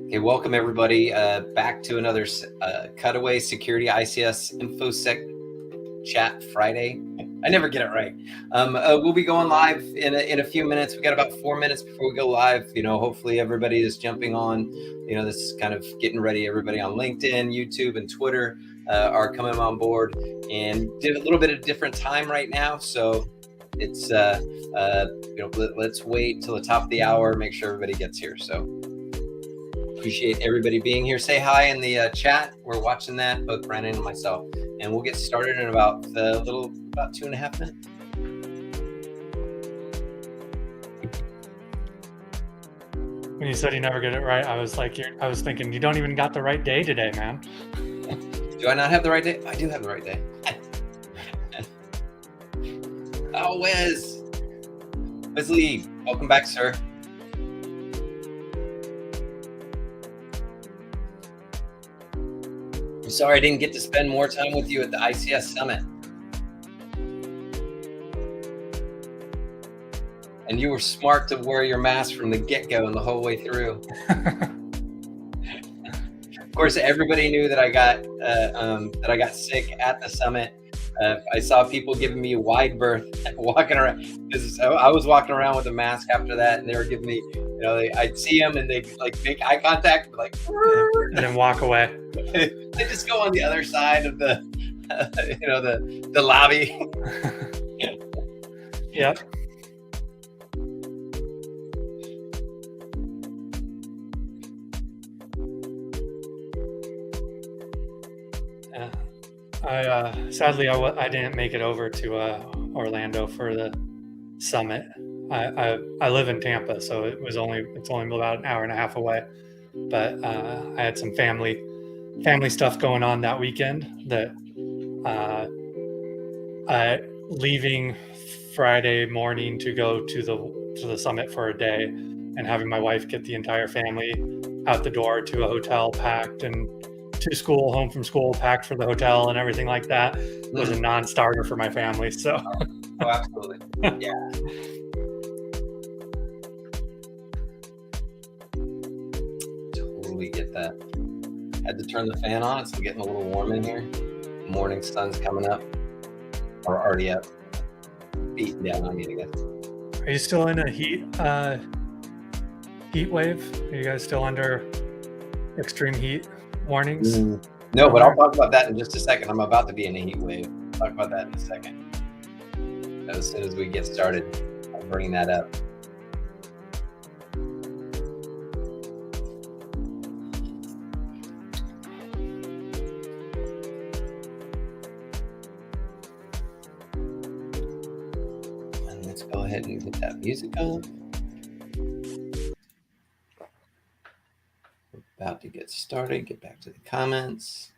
Okay, welcome everybody back to another Cutaway Security ICS Infosec Chat Friday. I never get it right. We'll be going live in a few minutes. We got about 4 minutes before we go live. Hopefully everybody is jumping on. This is kind of getting ready. Everybody on LinkedIn, YouTube, and Twitter are coming on board, and did a little bit of different time right now. So it's let's wait till the top of the hour, make sure everybody gets here. So appreciate everybody being here. Say hi in the chat. We're watching that, both Brandon and myself, and we'll get started in about 2.5 minutes. When you said you never get it right, I was thinking you don't even got the right day today, man. Do I not have the right day? I do have the right day. Oh, Wesley, welcome back, sir. I'm sorry I didn't get to spend more time with you at the ICS Summit. And you were smart to wear your mask from the get-go and the whole way through. Of course, everybody knew that I got sick at the summit. I saw people giving me wide berth walking around. I was walking around with a mask after that, and they were giving me, I'd see them and they'd like make eye contact, like, and then walk away. They just go on the other side of the, the lobby. Yep. Sadly, I didn't make it over to Orlando for the summit. I live in Tampa, so it's only about an hour and a half away. But I had some family stuff going on that weekend. That leaving Friday morning to go to the summit for a day, and having my wife get the entire family out the door to a hotel packed, and to school, home from school packed for the hotel, and everything like that was a non-starter for my family. So, oh, absolutely, yeah. Totally get that. Had to turn the fan on. It's getting a little warm in here. Morning sun's coming up, or already up, beating down on me, I guess. Are you still in a heat wave? Are you guys still under extreme heat warnings? No, but I'll talk about that in just a second. I'm about to be in a heat wave. I'll talk about that in a second. As soon as we get started, I'll bring that up. And let's go ahead and get that music on. About to get started. Get back to the comments.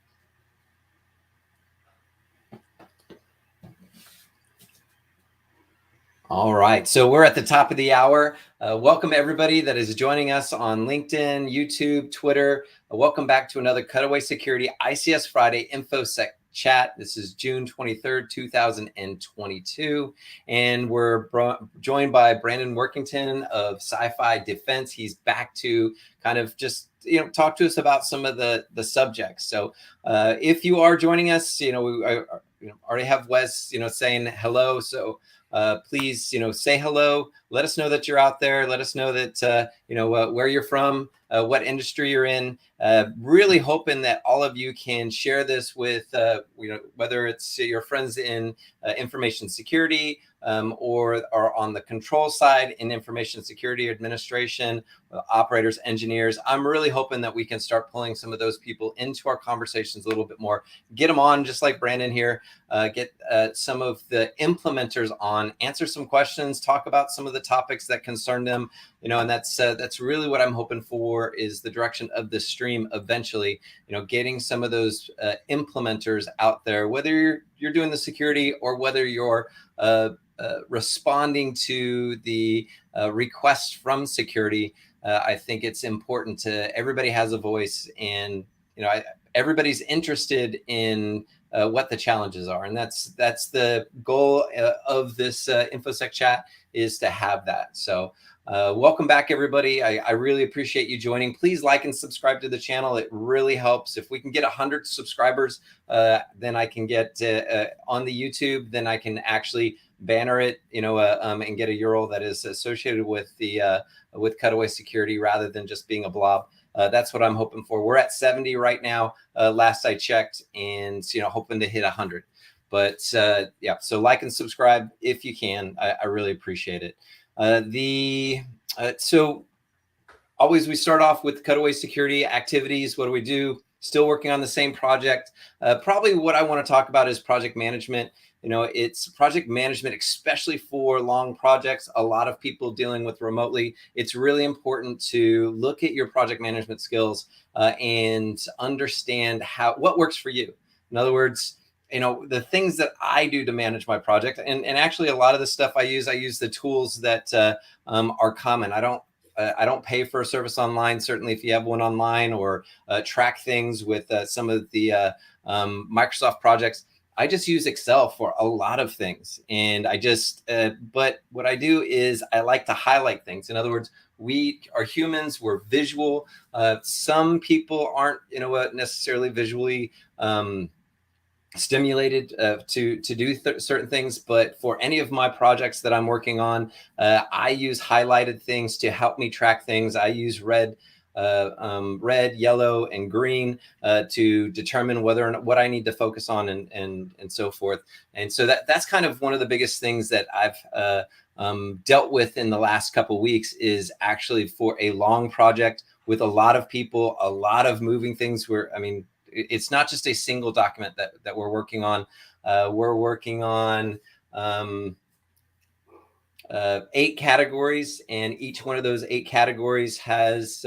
All right, so we're at the top of the hour. Welcome everybody that is joining us on LinkedIn, YouTube, Twitter. Welcome back to another Cutaway Security ICS Friday Infosec Chat. This is June 23rd, 2022. And we're joined by Brandon Workington of Sci-Fi Defense. He's back to kind of just talk to us about some of the subjects. So if you are joining us, we already have Wes saying hello. So please say hello. Let us know that you're out there. Let us know that where you're from, what industry you're in. Really hoping that all of you can share this with whether it's your friends in information security, or are on the control side in information security administration, operators, engineers. I'm really hoping that we can start pulling some of those people into our conversations a little bit more, get them on, just like Brandon here, get some of the implementers on, answer some questions, talk about some of the topics that concern them, and that's really what I'm hoping for, is the direction of this stream eventually, getting some of those implementers out there, whether you're doing the security or whether you're responding to the requests from security. I think it's important to, everybody has a voice, and everybody's interested in what the challenges are. And that's the goal of this InfoSec chat, is to have that. So welcome back, everybody. I really appreciate you joining. Please like and subscribe to the channel. It really helps. If we can get 100 subscribers, then I can get on the YouTube, then I can actually banner it, and get a URL that is associated with the with Cutaway Security, rather than just being a blob. That's what I'm hoping for. We're at 70 right now, last I checked, and hoping to hit 100. But yeah, so like and subscribe if you can. I really appreciate it. So always we start off with Cutaway Security activities. What do we do? Still working on the same project. Probably what I want to talk about is project management. It's project management, especially for long projects. A lot of people dealing with remotely. It's really important to look at your project management skills and understand what works for you. In other words, the things that I do to manage my project, and actually a lot of the stuff I use the tools that are common. I don't pay for a service online. Certainly, if you have one online, or track things with some of the Microsoft projects, I just use Excel for a lot of things. And but what I do is I like to highlight things. In other words, we are humans, we're visual. Some people aren't, necessarily visually stimulated to do certain things, but for any of my projects that I'm working on, I use highlighted things to help me track things. I use red, yellow, and green to determine whether or not what I need to focus on, and so forth. And so that's kind of one of the biggest things that I've dealt with in the last couple of weeks, is actually for a long project with a lot of people, a lot of moving things. It's not just a single document that we're working on. We're working on 8 categories, and each one of those 8 categories has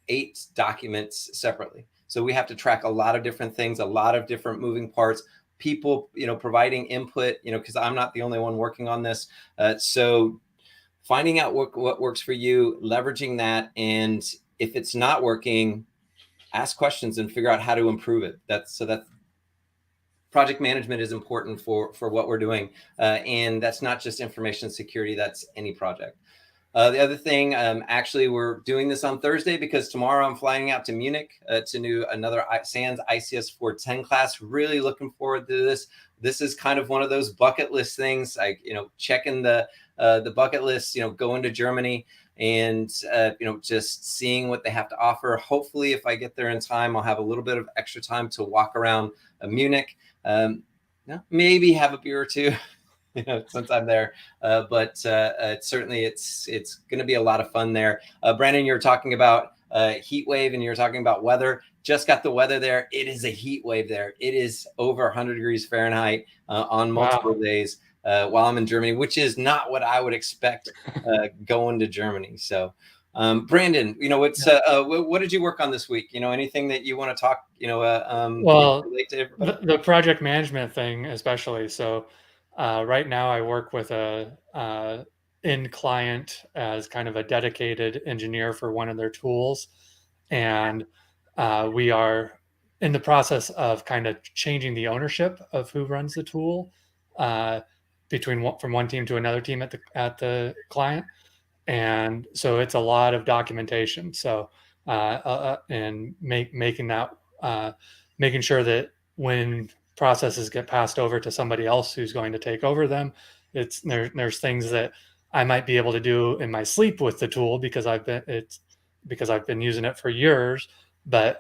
8 documents separately. So we have to track a lot of different things, a lot of different moving parts, people, providing input, because I'm not the only one working on this. So finding out what works for you, leveraging that, and if it's not working, ask questions and figure out how to improve it. That's project management is important for what we're doing. And that's not just information security, that's any project. The other thing, actually, we're doing this on Thursday because tomorrow I'm flying out to Munich to do another SANS ICS 410 class. Really looking forward to this. This is kind of one of those bucket list things, like, checking the bucket list, going to Germany and, just seeing what they have to offer. Hopefully, if I get there in time, I'll have a little bit of extra time to walk around Munich, maybe have a beer or two, since I'm there. But certainly it's going to be a lot of fun there. Brandon, you were talking about heat wave, and you were talking about weather. Just got the weather there. It is a heat wave there. It is over 100 degrees Fahrenheit on multiple days while I'm in Germany, which is not what I would expect going to Germany. So, Brandon, what did you work on this week? Anything that you want to talk, well, relate to everybody? the project management thing, especially. So right now I work with a end client as kind of a dedicated engineer for one of their tools. And we are in the process of kind of changing the ownership of who runs the tool from one team to another team at the client. And so it's a lot of documentation. So and making sure that when processes get passed over to somebody else who's going to take over them, there's things that I might be able to do in my sleep with the tool because I've been using it for years, but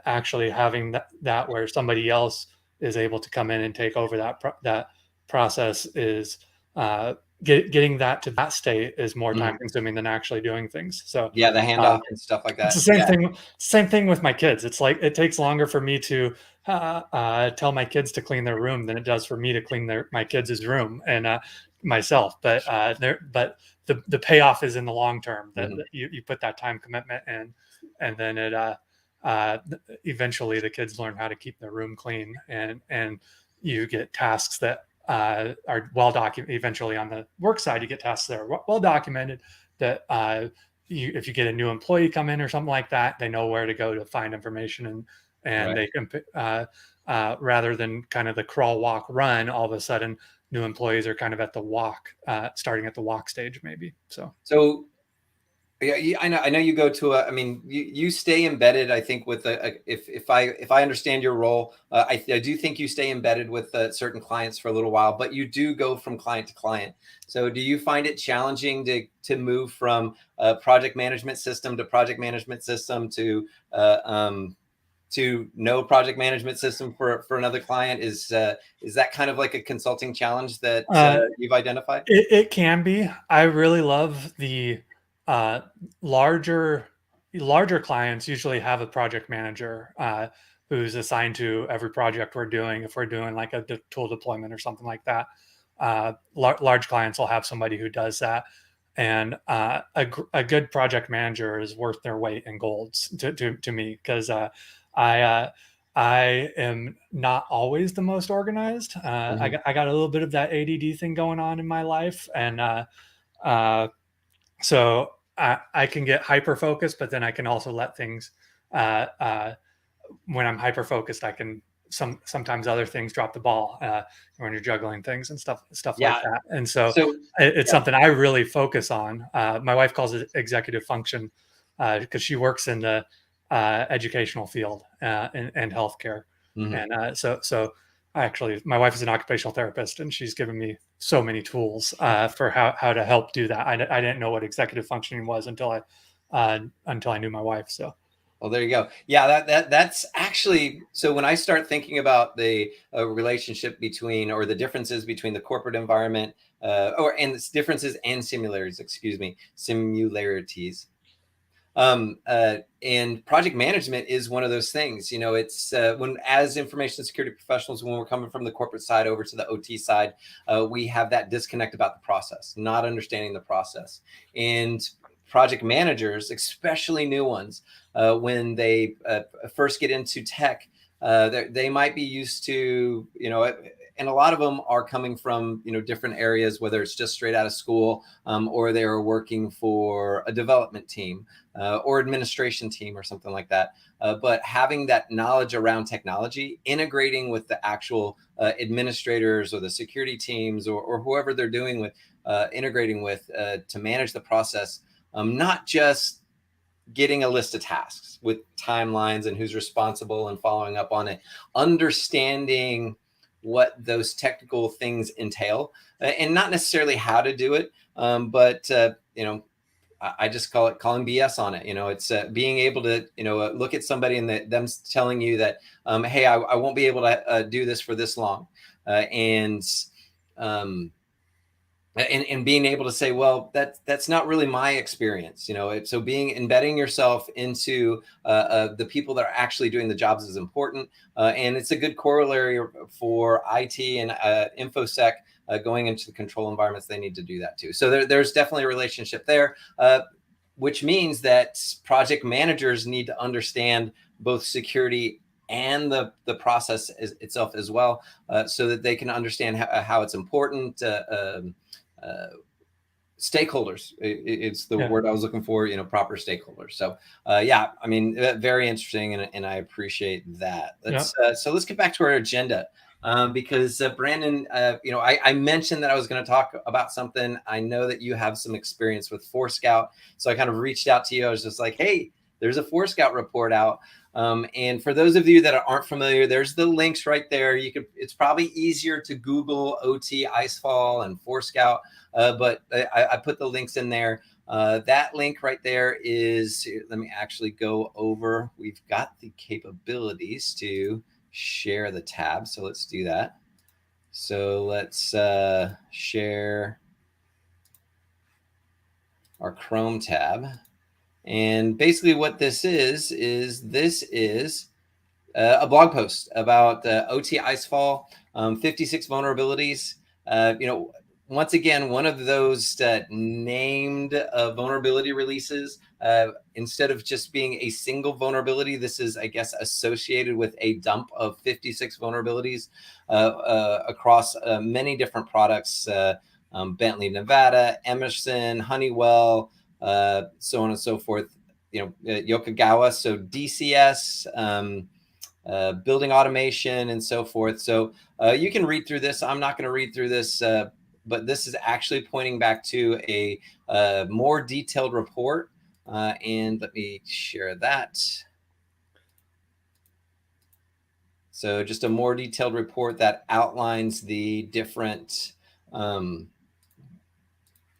actually having that where somebody else is able to come in and take over that process is getting that to that state is more time consuming than actually doing things. So yeah, the handoff and stuff like that. It's the same thing. Same thing with my kids. It's like it takes longer for me to tell my kids to clean their room than it does for me to clean my kids' room and myself. But the payoff is in the long term that you put that time commitment in, and then it eventually the kids learn how to keep their room clean, and you get tasks that are well documented. Eventually, on the work side, you get tasks that are well documented. That if you get a new employee come in or something like that, they know where to go to find information, and right. They can rather than kind of the crawl, walk, run. All of a sudden, new employees are kind of at the walk, starting at the walk stage, maybe. So yeah, I know you go to I mean, you stay embedded. I think with if I understand your role, I do think you stay embedded with certain clients for a little while, but you do go from client to client. So do you find it challenging to move from a project management system to project management system to no project management system for another client? Is that kind of like a consulting challenge that Uh, you've identified? it can be. I really love the uh, larger larger clients usually have a project manager who's assigned to every project we're doing. If we're doing like a tool deployment or something like that, large clients will have somebody who does that. And a good project manager is worth their weight in golds to me, because I I am not always the most organized. I got a little bit of that ADD thing going on in my life, and uh, so I can get hyper focused, but then I can also let things. Uh, uh, when I'm hyper focused, I can sometimes other things drop the ball when you're juggling things and stuff like Yeah. that. And so So it's yeah. something I really focus on. My wife calls it executive function, because she works in the educational field and healthcare. Mhm. And so actually, my wife is an occupational therapist, and she's given me so many tools for how to help do that. I didn't know what executive functioning was until I knew my wife. So. Well, there you go. Yeah, that's actually, so when I start thinking about the relationship between, or the differences between the corporate environment, and its differences and similarities, excuse me, similarities. And project management is one of those things. It's when, as information security professionals, when we're coming from the corporate side over to the OT side, we have that disconnect about the process, not understanding the process. And project managers, especially new ones, when they first get into tech, they might be used to, and a lot of them are coming from, different areas, whether it's just straight out of school, or they are working for a development team, or administration team or something like that. But having that knowledge around technology, integrating with the actual administrators or the security teams, or whoever they're doing with, integrating with, to manage the process, not just getting a list of tasks with timelines and who's responsible and following up on it, understanding what those technical things entail, and not necessarily how to do it, but I just call it calling BS on it. It's being able to, look at somebody and them telling you that, hey, I won't be able to do this for this long, um, and being able to say, well, that's not really my experience. So embedding yourself into the people that are actually doing the jobs is important, and it's a good corollary for IT and Infosec, going into the control environments. They need to do that too. So there's definitely a relationship there, which means that project managers need to understand both security and the process itself as well, so that they can understand how it's important. Stakeholders, it's the Yeah. word I was looking for, proper stakeholders. So yeah, I mean, very interesting, and I appreciate that. So let's get back to our agenda, because Brandon, I mentioned that I was going to talk about something. I know that you have some experience with ForeScout, so I kind of reached out to you. I was just like, hey, there's a ForeScout report out. And for those of you that aren't familiar, there's the links right there. It's probably easier to Google OT Icefall and ForeScout, but I put the links in there. That link right there is, let me actually go over. We've got the capabilities to share the tab. So let's do that. So let's share our Chrome tab. And basically what this is a blog post about OT Icefall, 56 vulnerabilities. Once again, one of those named vulnerability releases. Instead of just being a single vulnerability, this is, I guess, associated with a dump of 56 vulnerabilities across many different products. Bentley Nevada, Emerson, Honeywell, so on and so forth. Yokogawa, so DCS, building automation and so forth. So you can read through this. I'm not going to read through this, but this is actually pointing back to a more detailed report. And let me share that. So just a more detailed report that outlines the different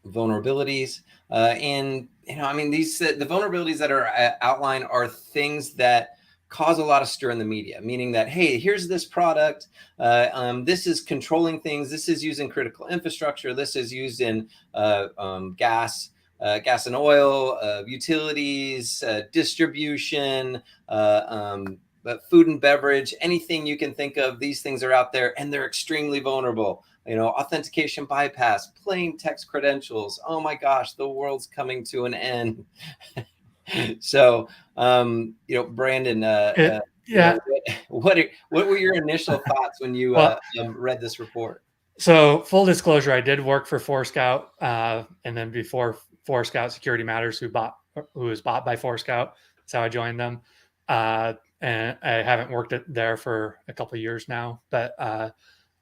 vulnerabilities. And, I mean, the vulnerabilities that are outlined are things that cause a lot of stir in the media, meaning that, hey, here's this product. This is controlling things. This is used in critical infrastructure. This is used in gas and oil, utilities, distribution, but food and beverage, anything you can think of, these things are out there and they're extremely vulnerable. Authentication bypass, plain text credentials. Oh my gosh, the world's coming to an end. So, Brandon, what were your initial thoughts when you read this report? So, full disclosure, I did work for ForeScout, and then before ForeScout Security Matters, who was bought by ForeScout. That's how I joined them. And I haven't worked there for a couple of years now, but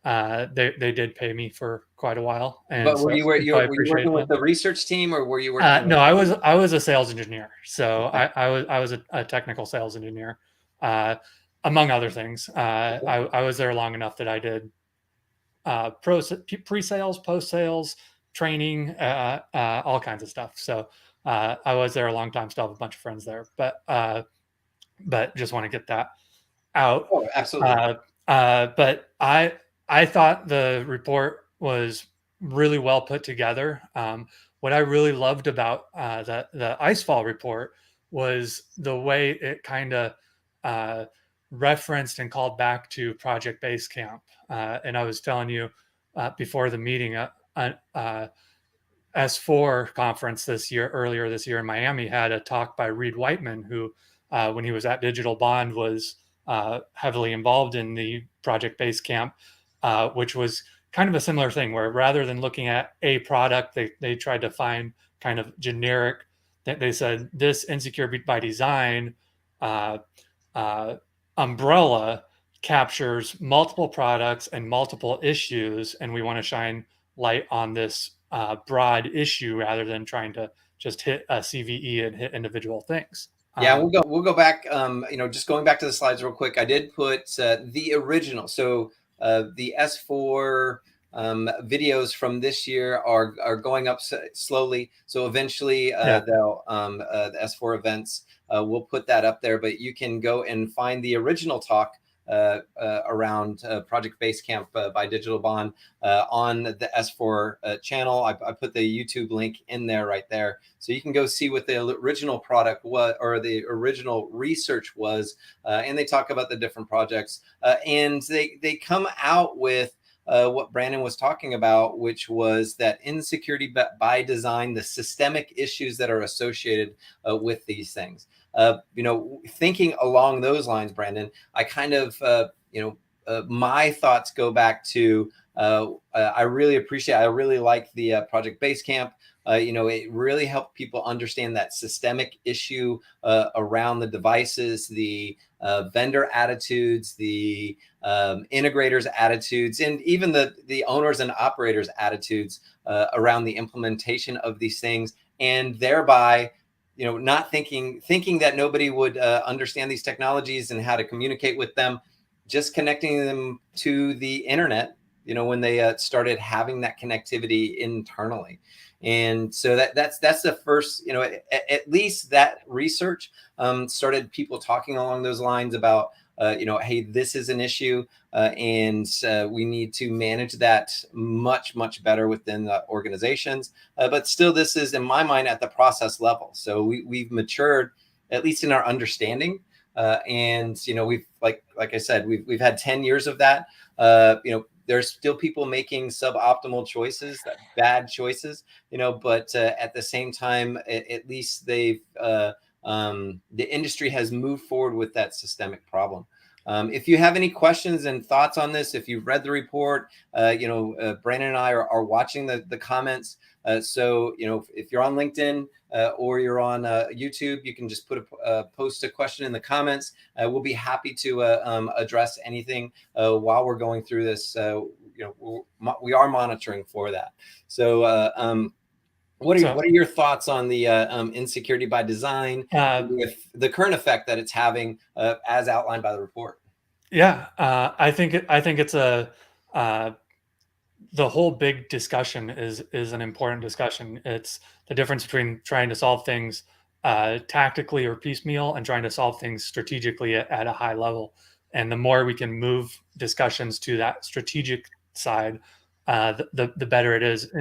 they did pay me for quite a while. And but were you working with the research team, or were you working? No, I was a sales engineer. So I was a technical sales engineer, among other things. I was there long enough that I did pre-sales, post-sales, training, all kinds of stuff. So I was there a long time. Still have a bunch of friends there, but just want to get that out. Oh, absolutely. But I thought the report was really well put together. What I really loved about the Icefall report was the way it kind of referenced and called back to Project Basecamp. And I was telling you before the meeting, S4 conference earlier this year in Miami, had a talk by Reed Whiteman, who, when he was at Digital Bond, was heavily involved in the Project Basecamp, which was kind of a similar thing, where rather than looking at a product, they tried to find kind of generic. They said this insecure by design umbrella captures multiple products and multiple issues, and we want to shine light on this broad issue rather than trying to just hit a CVE and hit individual things. Yeah, we'll go back. Just going back to the slides real quick. I did put the original. So the S4 videos from this year are going up slowly. So eventually they'll the S4 events. We'll put that up there, but you can go and find the original talk around Project Basecamp by Digital Bond on the S4 channel. I put the YouTube link in there right there. So you can go see what the original product was, or the original research was. And they talk about the different projects. And they come out with what Brandon was talking about, which was that insecurity by design, the systemic issues that are associated with these things. Thinking along those lines, Brandon, I kind of, my thoughts go back to, I really like the Project Basecamp. It really helped people understand that systemic issue around the devices, the vendor attitudes, the integrators' attitudes, and even the owners and operators' attitudes around the implementation of these things, and thereby not thinking that nobody would understand these technologies and how to communicate with them, just connecting them to the internet, when they started having that connectivity internally. And so that's the first, at least that research started people talking along those lines about, hey, this is an issue, and we need to manage that much, much better within the organizations. But still, this is, in my mind, at the process level. So we've matured, at least in our understanding. And, we've, like I said, we've had 10 years of that. There's still people making suboptimal choices, bad choices, but at the same time, at least they've, the industry has moved forward with that systemic problem. If you have any questions and thoughts on this, if you've read the report, Brandon and I are watching the comments. So, if you're on LinkedIn or you're on YouTube, you can just post a question in the comments. We'll be happy to address anything while we're going through this. We are monitoring for that. So, what are your thoughts on the insecurity by design with the current effect that it's having as outlined by the report? Yeah, I think it's the whole big discussion is an important discussion. It's the difference between trying to solve things tactically or piecemeal and trying to solve things strategically at a high level. And the more we can move discussions to that strategic side, the better it is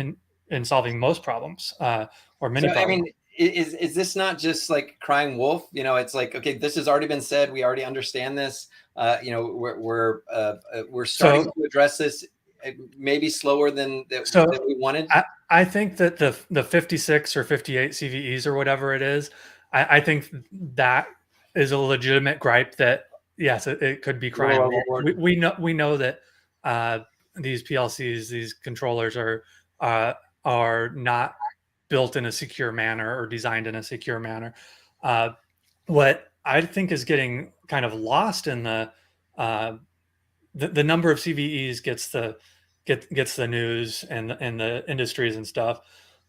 in solving most problems or many problems. I mean, is this not just like crying wolf? It's like, okay, this has already been said. We already understand this. We're starting to address this maybe slower than we wanted. I think that the 56 or 58 CVEs or whatever it is, I think that is a legitimate gripe that yes, it could be crying wolf. We know that these PLCs, these controllers are not built in a secure manner or designed in a secure manner. What I think is getting kind of lost in the number of CVEs gets the news and the industries and stuff.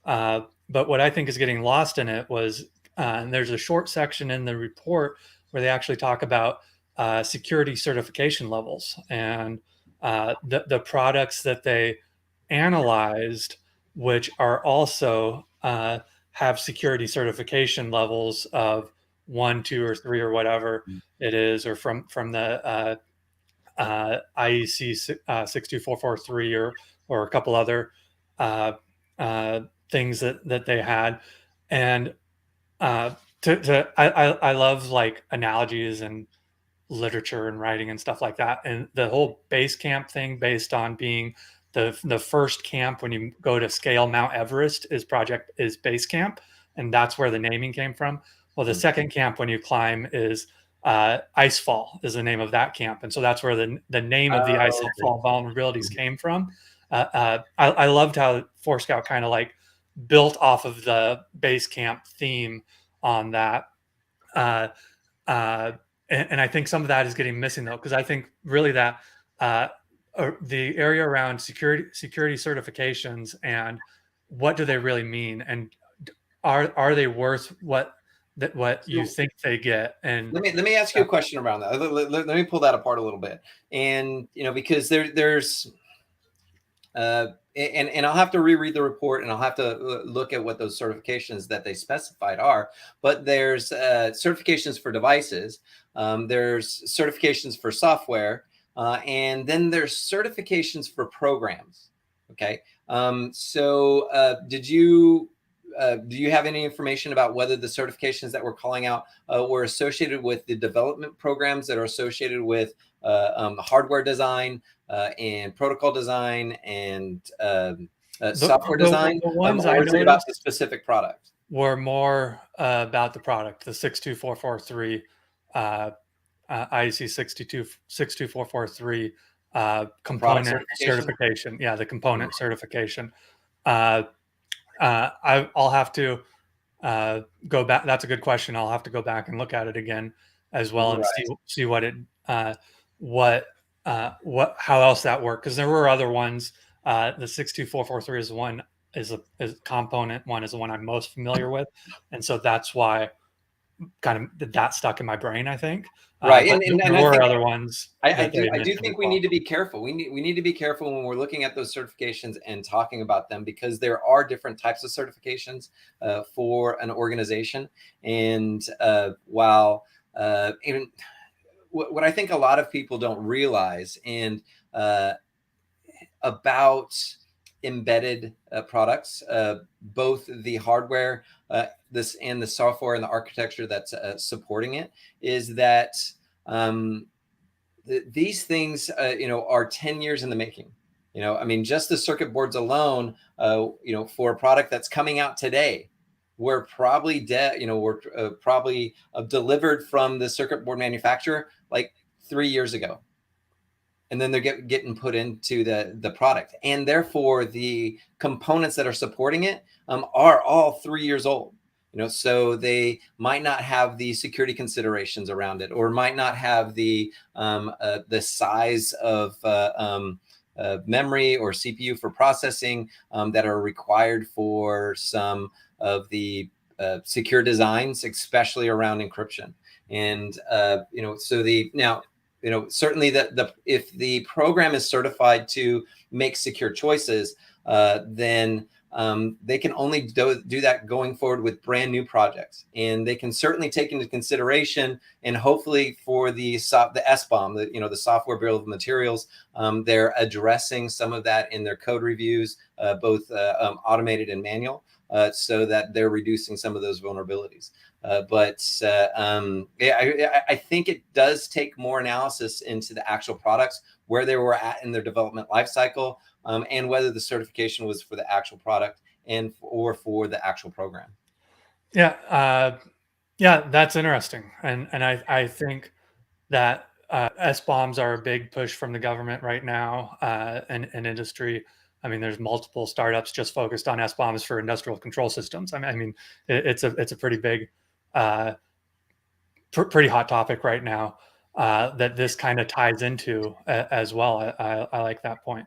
But what I think is getting lost in it was, and there's a short section in the report where they actually talk about security certification levels and the products that they analyzed, which are also have security certification levels of 1, 2, or 3, or whatever it is, or from the IEC 62443 or a couple other things that they had. And I love like analogies and literature and writing and stuff like that. And the whole Basecamp thing, based on being the first camp when you go to scale Mount Everest, is Basecamp, and that's where the naming came from. Well, the second camp when you climb is Icefall is the name of that camp, and so that's where the name of the Icefall vulnerabilities came from. I loved how ForeScout kind of like built off of the Basecamp theme on that. And I think some of that is getting missing though, because I think really that the area around security certifications and what do they really mean, and are they worth what you think they get? And let me ask you a question around that. Let me pull that apart a little bit, and because there's and I'll have to reread the report and I'll have to look at what those certifications that they specified are. But there's certifications for devices, there's certifications for software, and then there's certifications for programs. Okay, so do you have any information about whether the certifications that we're calling out were associated with the development programs that are associated with hardware design and protocol design and software design, or is it about the specific product? Were more about the product, the 62443, IEC 62443 component certification. Yeah, the component certification. I'll have to go back. That's a good question. I'll have to go back and look at it again as well and see what it how else that worked, because there were other ones. The 62443 is one is a component one is the one I'm most familiar with, and so that's why kind of that stuck in my brain, I think. Right, and there were other ones. I do think we need to be careful. We need to be careful when we're looking at those certifications and talking about them, because there are different types of certifications for an organization. And while even what I think a lot of people don't realize and about embedded products, both the hardware, this and the software and the architecture that's supporting it, is that these things, are 10 years in the making. I mean, just the circuit boards alone, for a product that's coming out today, we're probably probably delivered from the circuit board manufacturer like 3 years ago, and then they're getting put into the product, and therefore the components that are supporting it are all 3 years old. So they might not have the security considerations around it, or might not have the size of memory or CPU for processing that are required for some of the secure designs, especially around encryption. And so certainly if the program is certified to make secure choices, then they can only do that going forward with brand new projects. And they can certainly take into consideration, and hopefully for the Sbombs, the software bill of materials, they're addressing some of that in their code reviews, both automated and manual, so that they're reducing some of those vulnerabilities. I think it does take more analysis into the actual products, where they were at in their development lifecycle, and whether the certification was for the actual product or for the actual program. Yeah, that's interesting, and I think that Sbombs are a big push from the government right now, and industry. I mean, there's multiple startups just focused on Sbombs for industrial control systems. I mean, it's a pretty big, pretty hot topic right now, that this kind of ties into as well. I like that point.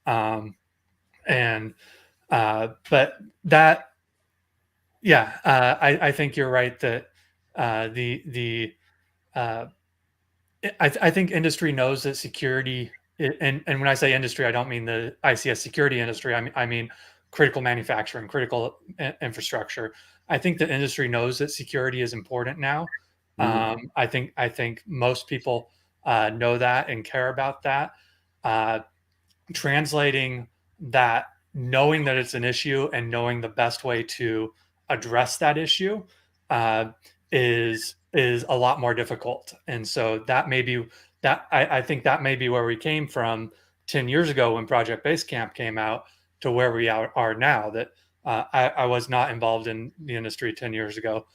And but that, yeah, I think you're right that the I think industry knows that security, and when I say industry, I don't mean the ICS security industry. I mean critical manufacturing, critical infrastructure. I think the industry knows that security is important now. I think most people know that and care about that. Translating that, knowing that it's an issue and knowing the best way to address that issue uh, is a lot more difficult. And so that may be that I think that may be where we came from 10 years ago when Project Basecamp came out to where we are now. That I was not involved in the industry 10 years ago,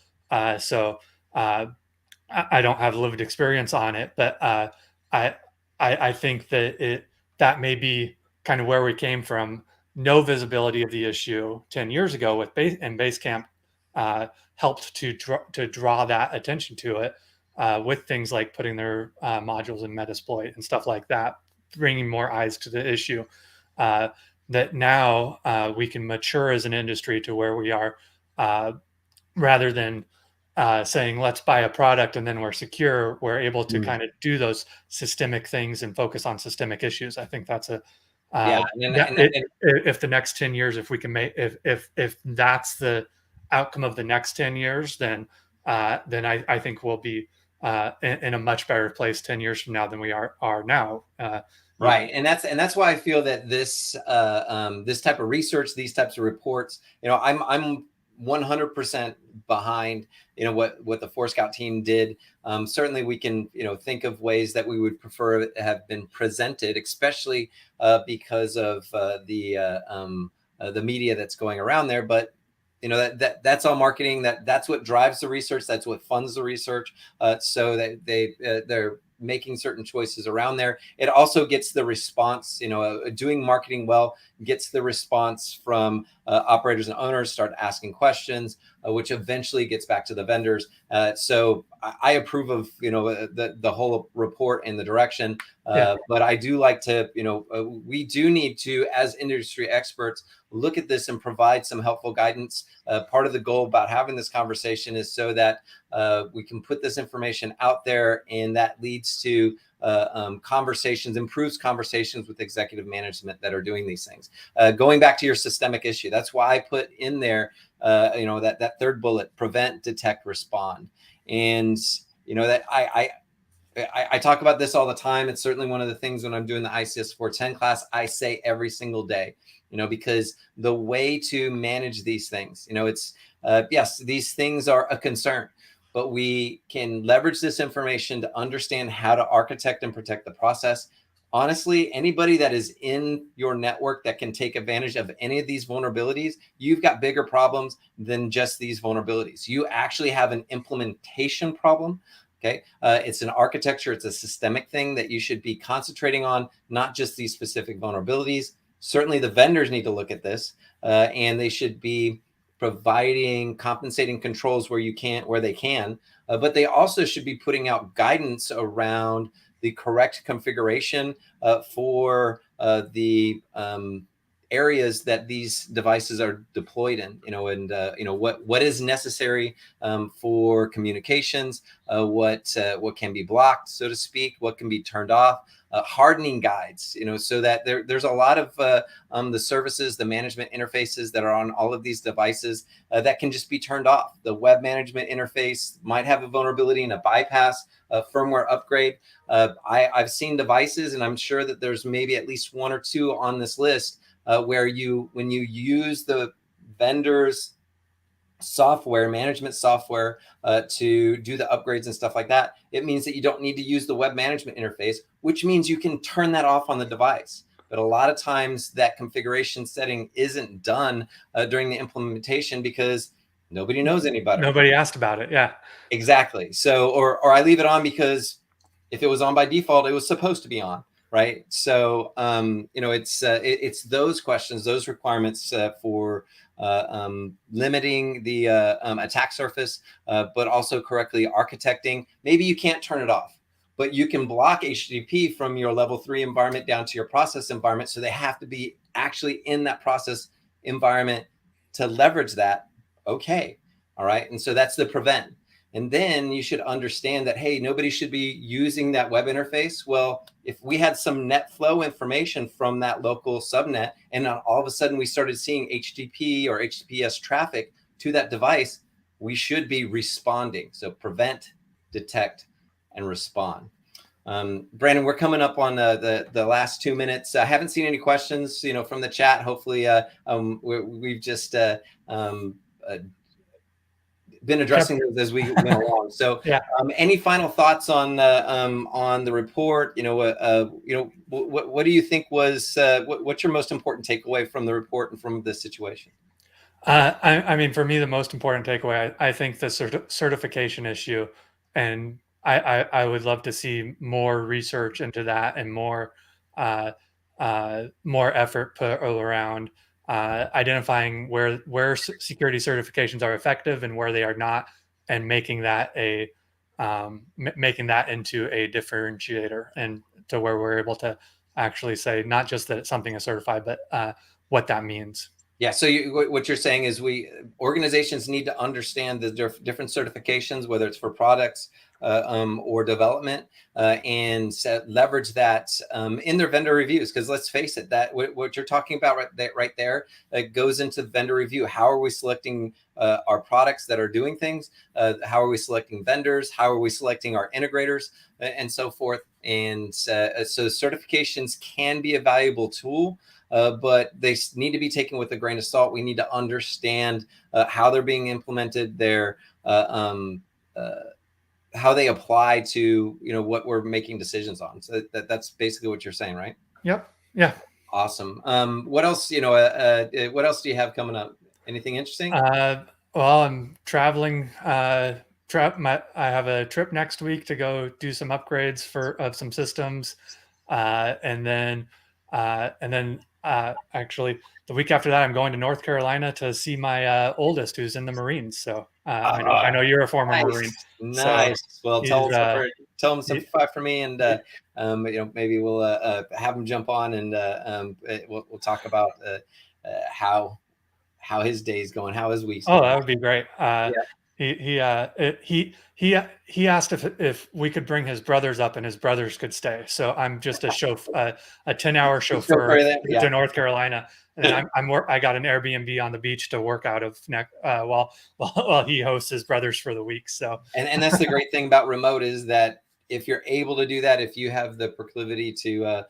so I don't have lived experience on it, but I, I think that that may be kind of where we came from. No visibility of the issue 10 years ago with Basecamp helped to draw that attention to it, with things like putting their modules in Metasploit and stuff like that, bringing more eyes to the issue. That now we can mature as an industry to where we are, rather than saying let's buy a product and then we're secure. We're able to kind of do those systemic things and focus on systemic issues. I think that's a if the next 10 years, if we can make, if that's the outcome of the next 10 years, then I think we'll be in a much better place 10 years from now than we are now. Right, and that's why I feel that this this type of research, these types of reports, I'm 100% behind what the ForeScout team did. Certainly we can think of ways that we would prefer it to have been presented, especially because of the media that's going around there. But that's all marketing. That's what drives the research. That's what funds the research. So that they're making certain choices around there. It also gets the response. Doing marketing well gets the response from operators and owners. Start asking questions, which eventually gets back to the vendors. So I approve of the whole report and the direction. But I do like to we do need to, as industry experts, look at this and provide some helpful guidance. Part of the goal about having this conversation is so that we can put this information out there, and that leads to improves conversations with executive management that are doing these things. Going back to your systemic issue, that's why I put in there, that third bullet: prevent, detect, respond. And that I talk about this all the time. It's certainly one of the things when I'm doing the ICS 410 class, I say every single day, because the way to manage these things, it's yes, these things are a concern, but we can leverage this information to understand how to architect and protect the process. Honestly, anybody that is in your network that can take advantage of any of these vulnerabilities, you've got bigger problems than just these vulnerabilities. You actually have an implementation problem. Okay, it's an architecture, it's a systemic thing that you should be concentrating on, not just these specific vulnerabilities. Certainly the vendors need to look at this, and they should be providing compensating controls where they can, but they also should be putting out guidance around the correct configuration for the areas that these devices are deployed in, and what is necessary for communications, what can be blocked, so to speak, what can be turned off, hardening guides, so that there's a lot of the services, the management interfaces that are on all of these devices that can just be turned off. The web management interface might have a vulnerability and a bypass, firmware upgrade. I've seen devices, and I'm sure that there's maybe at least one or two on this list where when you use the vendor's software, management software, to do the upgrades and stuff like that, it means that you don't need to use the web management interface, which means you can turn that off on the device. But a lot of times that configuration setting isn't done during the implementation because nobody knows any better. Nobody asked about it. Yeah. Exactly. So, or I leave it on because if it was on by default, it was supposed to be on, right? So, it's those questions, those requirements for limiting the attack surface, but also correctly architecting. Maybe you can't turn it off, but you can block HTTP from your level 3 environment down to your process environment. So they have to be actually in that process environment to leverage that. Okay. All right. And so that's the prevent. And then you should understand that, hey, nobody should be using that web interface. Well, if we had some net flow information from that local subnet, and all of a sudden we started seeing HTTP or HTTPS traffic to that device, we should be responding. So prevent, detect, and respond. Brandon, we're coming up on the last 2 minutes. I haven't seen any questions, from the chat. Hopefully, we've just been addressing those as we went along. So, yeah. Any final thoughts on the report? What do you think was what's your most important takeaway from the report and from this situation? I mean, for me, the most important takeaway, I think the certification issue, and I would love to see more research into that and more effort put around identifying where security certifications are effective and where they are not, and making that making that into a differentiator, and to where we're able to actually say not just that something is certified, but what that means. Yeah. So what you're saying is organizations need to understand the different certifications, whether it's for products or development, and leverage that in their vendor reviews. Because let's face it, that what you're talking about right there goes into the vendor review. How are we selecting our products that are doing things? How are we selecting vendors? How are we selecting our integrators, and so forth? And so certifications can be a valuable tool. But they need to be taken with a grain of salt. We need to understand how they're being implemented, how they apply to what we're making decisions on. So that's basically what you're saying, right? Yep. Yeah. Awesome. What else? What else do you have coming up? Anything interesting? Well, I'm traveling. I have a trip next week to go do some upgrades of some systems, and then actually the week after that, I'm going to North Carolina to see my oldest, who's in the Marines. So I know you're a former Marine. Nice. So well, tell him some five for me, and maybe we'll have him jump on, and we'll talk about how his day's going, how his week's going. That would be great. He asked if we could bring his brothers up and his brothers could stay. So I'm just a 10-hour chauffeur to North Carolina, and then I got an Airbnb on the beach to work out of while he hosts his brothers for the week. So and that's the great thing about remote, is that if you're able to do that, if you have the proclivity to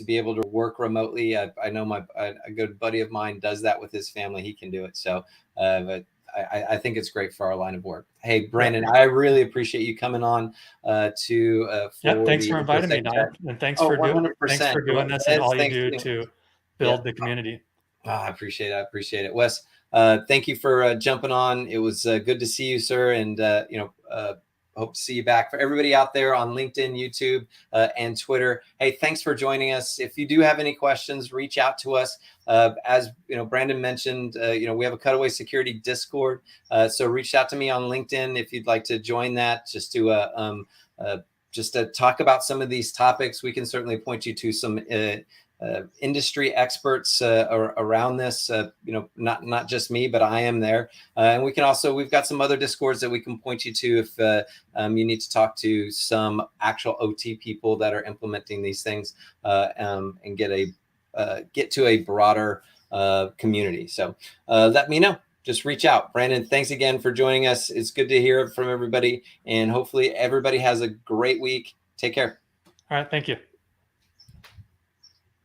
be able to work remotely, I know a good buddy of mine does that with his family. He can do it. So, but I think it's great for our line of work. Hey, Brandon, I really appreciate you coming on thanks for inviting me, Don, and thanks for doing this and all you do to build the community. I appreciate it. Wes, thank you for jumping on. It was good to see you, sir. And hope to see you back. For everybody out there on LinkedIn, YouTube, and Twitter, hey, thanks for joining us. If you do have any questions, reach out to us. As Brandon mentioned, we have a Cutaway Security Discord, so reach out to me on LinkedIn if you'd like to join that, just to talk about some of these topics. We can certainly point you to some industry experts around this, not just me, but I am there. And we've got some other Discords that we can point you to if you need to talk to some actual OT people that are implementing these things, and get to a broader community. So let me know. Just reach out. Brandon, thanks again for joining us. It's good to hear from everybody, and hopefully everybody has a great week. Take care. All right. Thank you.